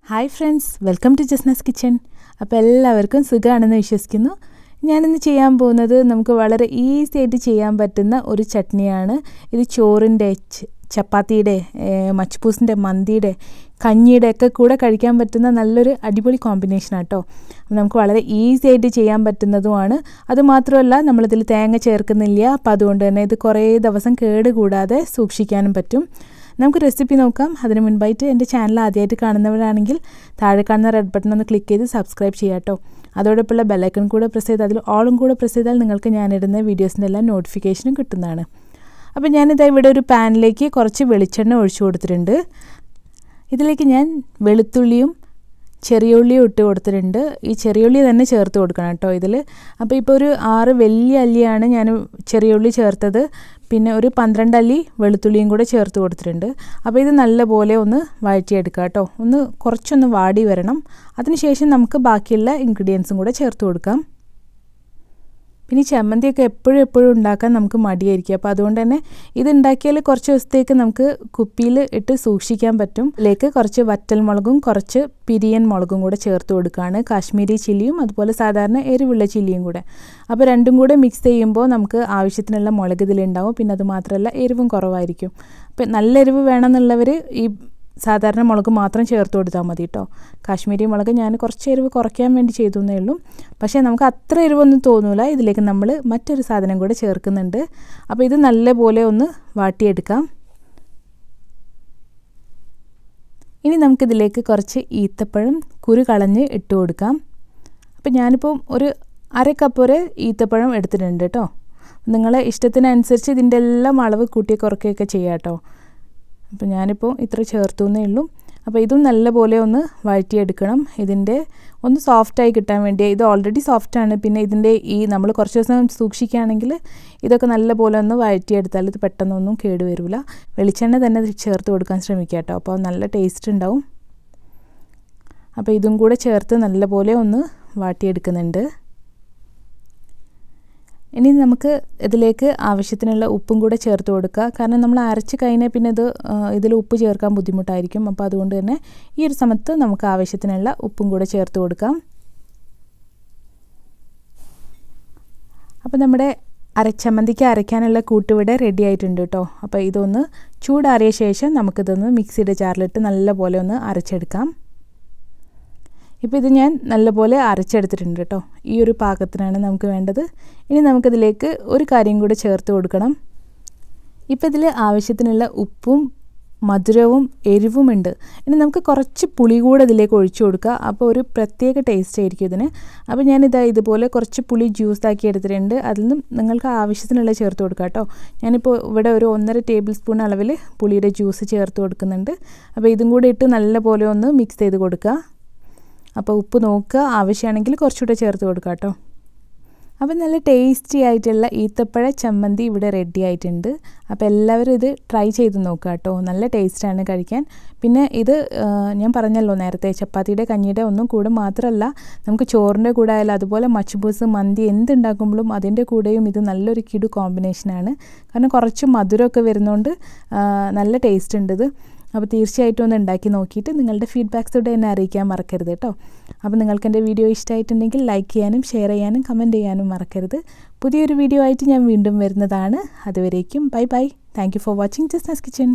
Hi friends, welcome to Jasna's kitchen. അപ്പോൾ എല്ലാവർക്കും സുഖമാണെന്ന് വിശ്വസിക്കുന്നു. ഞാനിന്ന് ചെയ്യാൻ പോകുന്നത് നമുക്ക് വളരെ ഈസി ആയിട്ട് ചെയ്യാൻ പറ്റുന്ന ഒരു ചട്നിയാണ്. ഇത് ചോറിൻ്റെ, ചപ്പാത്തിയുടെ, മച്ച്പൂസിൻ്റെ, മന്തിയുടെ, കഞ്ഞിയുടെ ഒക്കെ കൂടെ കഴിക്കാൻ പറ്റുന്ന നല്ലൊരു അടിപൊളി കോമ്പിനേഷനാണ് കേട്ടോ. നമുക്ക് വളരെ ഈസി ആയിട്ട് ചെയ്യാൻ പറ്റുന്നതുമാണ്. അതുമാത്രമല്ല നമ്മളിതിൽ തേങ്ങ ചേർക്കുന്നില്ല. അപ്പോൾ അതുകൊണ്ട് തന്നെ ഇത് കുറേ ദിവസം കേട് കൂടാതെ സൂക്ഷിക്കാനും പറ്റും. നമുക്ക് റെസിപ്പി നോക്കാം. അതിന് മുൻപായിട്ട് എൻ്റെ ചാനൽ ആദ്യമായിട്ട് കാണുന്നവരാണെങ്കിൽ താഴെ കാണുന്ന റെഡ് ബട്ടൺ ഒന്ന് ക്ലിക്ക് ചെയ്ത് സബ്സ്ക്രൈബ് ചെയ്യാം കേട്ടോ. അതോടൊപ്പമുള്ള ബെല്ലൈക്കൺ കൂടെ പ്രസ് ചെയ്ത് അതിൽ ഓളും കൂടെ പ്രസ് ചെയ്താൽ നിങ്ങൾക്ക് ഞാനിടുന്ന വീഡിയോസിൻ്റെ എല്ലാം നോട്ടിഫിക്കേഷനും കിട്ടുന്നതാണ്. അപ്പോൾ ഞാനിതാ ഇവിടെ ഒരു പാനിലേക്ക് കുറച്ച് വെളിച്ചെണ്ണ ഒഴിച്ചു കൊടുത്തിട്ടുണ്ട്. ഇതിലേക്ക് ഞാൻ വെളുത്തുള്ളിയും ചെറിയ ഉള്ളിയും ഇട്ട് കൊടുത്തിട്ടുണ്ട്. ഈ ചെറിയ ഉള്ളി തന്നെ ചേർത്ത് കൊടുക്കണം കേട്ടോ ഇതിൽ. അപ്പോൾ ഇപ്പോൾ ഒരു 6 വലിയ അല്ലിയാണ് ഞാൻ ചെറിയ ഉള്ളി ചേർത്തത്. പിന്നെ ഒരു 12 അല്ലി വെളുത്തുള്ളിയും കൂടെ ചേർത്ത് കൊടുത്തിട്ടുണ്ട്. അപ്പോൾ ഇത് നല്ലപോലെ ഒന്ന് വഴറ്റിയെടുക്കുക കേട്ടോ. കുറച്ചൊന്ന് വാടി വരണം. അതിനുശേഷം നമുക്ക് ബാക്കിയുള്ള ഇൻഗ്രീഡിയൻസും കൂടെ ചേർത്ത് കൊടുക്കാം. പിന്നെ ഈ ചമ്മന്തിയൊക്കെ എപ്പോഴും ഉണ്ടാക്കാൻ നമുക്ക് മടിയായിരിക്കും. അപ്പോൾ അതുകൊണ്ട് തന്നെ ഇത് ഉണ്ടാക്കിയാൽ കുറച്ച് ദിവസത്തേക്ക് നമുക്ക് കുപ്പിയിൽ ഇട്ട് സൂക്ഷിക്കാൻ പറ്റും. ഇതിലേക്ക് കുറച്ച് വറ്റൽമുളകും കുറച്ച് പിരിയൻ മുളകും കൂടെ ചേർത്ത് കൊടുക്കുകയാണ്. കാശ്മീരി ചില്ലിയും അതുപോലെ സാധാരണ എരിവുള്ള ചില്ലിയും കൂടെ. അപ്പോൾ രണ്ടും കൂടെ മിക്സ് ചെയ്യുമ്പോൾ നമുക്ക് ആവശ്യത്തിനുള്ള മുളക് ഇതിലുണ്ടാവും. പിന്നെ അത് മാത്രമല്ല എരിവും കുറവായിരിക്കും. അപ്പോൾ നല്ല എരിവ് വേണമെന്നുള്ളവർ ഈ സാധാരണ മുളക് മാത്രം ചേർത്ത് കൊടുത്താൽ മതി കേട്ടോ. കാശ്മീരി മുളക് ഞാൻ കുറച്ച് എരിവ് കുറയ്ക്കാൻ വേണ്ടി ചെയ്തു എന്നേ ഉള്ളൂ. പക്ഷേ നമുക്ക് അത്ര എരിവൊന്നും തോന്നില്ല. ഇതിലേക്ക് നമ്മൾ മറ്റൊരു സാധനം കൂടെ ചേർക്കുന്നുണ്ട്. അപ്പോൾ ഇത് നല്ലപോലെ ഒന്ന് വാട്ടിയെടുക്കാം. ഇനി നമുക്കിതിലേക്ക് കുറച്ച് ഈത്തപ്പഴം കുരു കളഞ്ഞ് ഇട്ട് കൊടുക്കാം. അപ്പോൾ ഞാനിപ്പോൾ ഒരു 1/2 കപ്പ് വരെ ഈത്തപ്പഴം എടുത്തിട്ടുണ്ട് കേട്ടോ. നിങ്ങളെ ഇഷ്ടത്തിനനുസരിച്ച് ഇതിൻ്റെ എല്ലാം അളവ് കൂട്ടി കുറയ്ക്കുകയൊക്കെ ചെയ്യാം കേട്ടോ. അപ്പോൾ ഞാനിപ്പോൾ ഇത്ര ചേർത്തു എന്നേ ഉള്ളൂ. അപ്പോൾ ഇതും നല്ലപോലെ ഒന്ന് വഴറ്റിയെടുക്കണം. ഇതിൻ്റെ ഒന്ന് സോഫ്റ്റായി കിട്ടാൻ വേണ്ടി. ഇത് ഓൾറെഡി സോഫ്റ്റാണ്. പിന്നെ ഇതിൻ്റെ നമ്മൾ കുറച്ച് ദിവസം സൂക്ഷിക്കുകയാണെങ്കിൽ ഇതൊക്കെ നല്ലപോലെ ഒന്ന് വഴറ്റിയെടുത്താൽ ഇത് പെട്ടെന്നൊന്നും കേടുവരില്ല. വെളിച്ചെണ്ണ തന്നെ ചേർത്ത് കൊടുക്കാൻ ശ്രമിക്കുക കേട്ടോ. അപ്പോൾ നല്ല ടേസ്റ്റ് ഉണ്ടാവും. അപ്പോൾ ഇതും കൂടെ ചേർത്ത് നല്ലപോലെ ഒന്ന് വാട്ടിയെടുക്കുന്നുണ്ട്. ഇനി നമുക്ക് ഇതിലേക്ക് ആവശ്യത്തിനുള്ള ഉപ്പും കൂടെ ചേർത്ത് കൊടുക്കുക. കാരണം നമ്മൾ അരച്ച് കഴിഞ്ഞാൽ പിന്നെ ഇതിൽ ഉപ്പ് ചേർക്കാൻ ബുദ്ധിമുട്ടായിരിക്കും. അപ്പോൾ അതുകൊണ്ട് തന്നെ ഈ ഒരു സമയത്ത് നമുക്ക് ആവശ്യത്തിനുള്ള ഉപ്പും കൂടെ ചേർത്ത് കൊടുക്കാം. അപ്പോൾ നമ്മുടെ ചമ്മന്തിക്ക് അരയ്ക്കാനുള്ള കൂട്ടുവിടെ റെഡി ആയിട്ടുണ്ട് കേട്ടോ. അപ്പോൾ ഇതൊന്ന് ചൂടാറിയ ശേഷം നമുക്കിതൊന്ന് മിക്സിയുടെ ജാറിലിട്ട് നല്ലപോലെ ഒന്ന് അരച്ചെടുക്കാം. ഇപ്പോൾ ഇത് ഞാൻ നല്ലപോലെ അരച്ചെടുത്തിട്ടുണ്ട് കേട്ടോ. ഈ ഒരു പാകത്തിനാണ് നമുക്ക് വേണ്ടത്. ഇനി നമുക്കിതിലേക്ക് ഒരു കാര്യം കൂടി ചേർത്ത് കൊടുക്കണം. ഇപ്പോൾ ഇതിൽ ആവശ്യത്തിനുള്ള ഉപ്പും മധുരവും എരിവുമുണ്ട്. ഇനി നമുക്ക് കുറച്ച് പുളി കൂടെ ഇതിലേക്ക് ഒഴിച്ചു കൊടുക്കുക. അപ്പോൾ ഒരു പ്രത്യേക ടേസ്റ്റ് ആയിരിക്കും ഇതിന്. അപ്പോൾ ഞാനിതാ ഇതുപോലെ കുറച്ച് പുളി ജ്യൂസാക്കി എടുത്തിട്ടുണ്ട്. അതിൽ നിന്നും നിങ്ങൾക്ക് ആവശ്യത്തിനുള്ള ചേർത്ത് കൊടുക്കുക കേട്ടോ. ഞാനിപ്പോൾ ഇവിടെ ഒരു 1.5 ടേബിൾ സ്പൂൺ അളവിൽ പുളിയുടെ ജ്യൂസ് ചേർത്ത് കൊടുക്കുന്നുണ്ട്. അപ്പോൾ ഇതും കൂടി ഇട്ട് നല്ലപോലെ ഒന്ന് മിക്സ് ചെയ്ത് കൊടുക്കുക. അപ്പോൾ ഉപ്പ് നോക്കുക, ആവശ്യമാണെങ്കിൽ കുറച്ചുകൂടെ ചേർത്ത് കൊടുക്കുക കേട്ടോ. അപ്പോൾ നല്ല ടേസ്റ്റി ആയിട്ടുള്ള ഈത്തപ്പഴ ചമ്മന്തി ഇവിടെ റെഡി ആയിട്ടുണ്ട്. അപ്പോൾ എല്ലാവരും ഇത് ട്രൈ ചെയ്ത് നോക്കുക കേട്ടോ. നല്ല ടേസ്റ്റാണ് കഴിക്കാൻ. പിന്നെ ഇത് ഞാൻ പറഞ്ഞല്ലോ നേരത്തെ, ചപ്പാത്തിയുടെ കഞ്ഞിയുടെ ഒന്നും കൂടെ മാത്രമല്ല, നമുക്ക് ചോറിൻ്റെ കൂടെ ആയാലും അതുപോലെ മച്ച്പൂസ്, മന്തി എന്തുണ്ടാക്കുമ്പോഴും അതിൻ്റെ കൂടെയും ഇത് നല്ലൊരു കിടു കോമ്പിനേഷനാണ്. കാരണം കുറച്ച് മധുരമൊക്കെ വരുന്നതുകൊണ്ട് നല്ല ടേസ്റ്റ് ഉണ്ട് ഇത്. അപ്പോൾ തീർച്ചയായിട്ടും ഒന്ന് ഉണ്ടാക്കി നോക്കിയിട്ട് നിങ്ങളുടെ ഫീഡ്ബാക്ക്സോടെ എന്നെ അറിയിക്കാൻ മറക്കരുത് കേട്ടോ. അപ്പോൾ നിങ്ങൾക്ക് എൻ്റെ വീഡിയോ ഇഷ്ടമായിട്ടുണ്ടെങ്കിൽ ലൈക്ക് ചെയ്യാനും ഷെയർ ചെയ്യാനും കമൻറ്റ് ചെയ്യാനും മറക്കരുത്. പുതിയൊരു വീഡിയോ ആയിട്ട് ഞാൻ വീണ്ടും വരുന്നതാണ്. അതുവരേക്കും bye bye. Thank you for watching Jasna's kitchen.